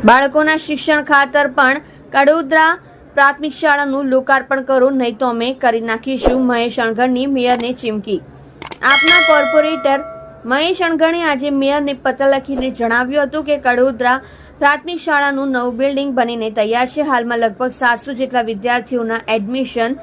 બાળકોના શિક્ષણ ખાતર પણ કડોદરા પ્રાથમિક શાળાનું લોકાર્પણ કરો, નહીં તો અમે કરી નાખીશું. મહેશ અણગણની મેયરને ચીમકી. આપના કોર્પોરેટર મહેશ અણગણે આજે મેયરને પત્ર લખીને જણાવ્યું હતું કે કડોદરા પ્રાથમિક શાળાનું નવું બિલ્ડિંગ બનીને તૈયાર છે. હાલમાં લગભગ 700 જેટલા વિદ્યાર્થીઓના એડમિશન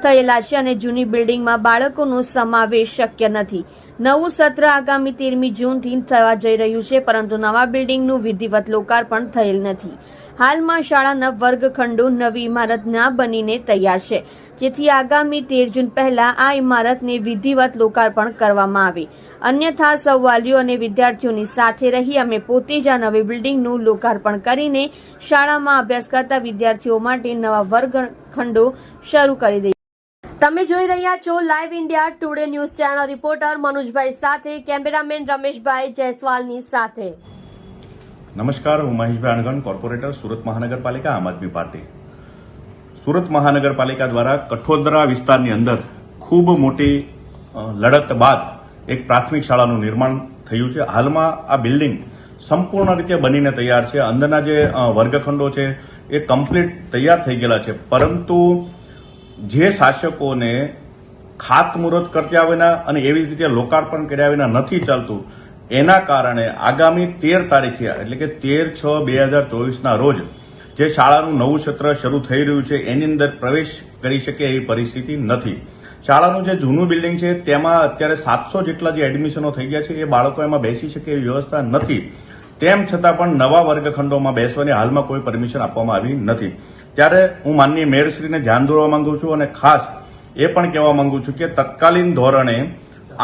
થયેલા છે અને જૂની બિલ્ડિંગમાં બાળકોનો સમાવેશ શક્ય નથી. નવું સત્ર આગામી 13મી જૂનથી થવા જઈ રહ્યું છે, પરંતુ નવા બિલ્ડિંગનું વિધિવત લોકાર્પણ થયેલ નથી. હાલમાં શાળાના વર્ગખંડો નવી ઇમારત ના બનીને તૈયાર છે, જેથી આગામી 13 જૂન પહેલા આ ઇમારતને વિધિવત લોકાર્પણ કરવામાં આવે. અન્યથા સૌ વાલીઓ અને વિદ્યાર્થીઓની સાથે રહી અમે પોતે જ આ નવી બિલ્ડિંગનું લોકાર્પણ કરીને શાળામાં અભ્યાસ કરતા વિદ્યાર્થીઓ માટે નવા વર્ગખંડો શરૂ કરી દઈએ. તમે જોઈ રહ્યા છો live India Today news channel. Reporter મનોજભાઈ સાથે, કેમેરામેન રમેશભાઈ જયસ્વાલની સાથે. નમસ્કાર, હું મહેશભાઈ અણગણ, કોર્પોરેટર, સુરત મહાનગરપાલિકા, આમ આદમી પાર્ટી. સુરત મહાનગરપાલિકા દ્વારા કઠોદરા વિસ્તારની અંદર ખૂબ મોટી લડત બાદ એક પ્રાથમિક શાળાનું નિર્માણ થયું છે. હાલમાં આ બિલ્ડિંગ સંપૂર્ણ રીતે બનીને તૈયાર છે. અંદરના જે વર્ગખંડો છે એ કમ્પ્લીટ તૈયાર થઈ ગયેલા છે, પરંતુ જે શાસકોને ખાતમુહૂર્ત કર્યા વિના અને એવી રીતે લોકાર્પણ કર્યા વિના નથી ચાલતું, એના કારણે આગામી 13 તારીખે એટલે કે 13/6/2024 રોજ જે શાળાનું નવું સત્ર શરૂ થઈ રહ્યું છે એની અંદર પ્રવેશ કરી શકે એવી પરિસ્થિતિ નથી. શાળાનું જે જૂનું બિલ્ડિંગ છે તેમાં અત્યારે 700 જેટલા જે એડમિશનો થઈ ગયા છે એ બાળકો એમાં બેસી શકે એવી વ્યવસ્થા નથી. તેમ છતાં પણ નવા વર્ગખંડોમાં બેસવાની હાલમાં કોઈ પરમિશન આપવામાં આવી નથી. ત્યારે હું માનનીય મેયરશ્રીને ધ્યાન દોરવા માંગુ છું અને ખાસ એ પણ કહેવા માંગુ છું કે તત્કાલીન ધોરણે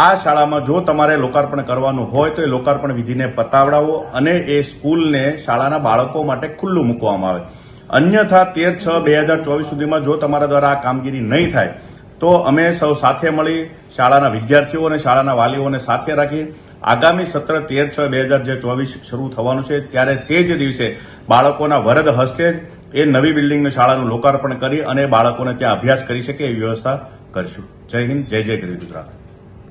આ શાળામાં જો તમારે લોકાર્પણ કરવાનું હોય તો એ લોકાર્પણ વિધિને પતાવડાવો અને એ સ્કૂલને શાળાના બાળકો માટે ખુલ્લું મૂકવામાં આવે. અન્યથા 13/6/2024 સુધીમાં જો તમારા દ્વારા આ કામગીરી નહીં થાય તો અમે સૌ સાથે મળી શાળાના વિદ્યાર્થીઓ અને શાળાના વાલીઓને સાથે રાખી આગામી સત્ર 13/6/2024 શરૂ થવાનું છે. ત્યારે તે જ દિવસે બાળકોના વરદ હસ્તે એ નવી બિલ્ડિંગની શાળાનું લોકાર્પણ કરી અને બાળકોને ત્યાં અભ્યાસ કરી શકે એવી વ્યવસ્થા કરીશું. જય હિન્દ, જય જય ગરવી ગુજરાત.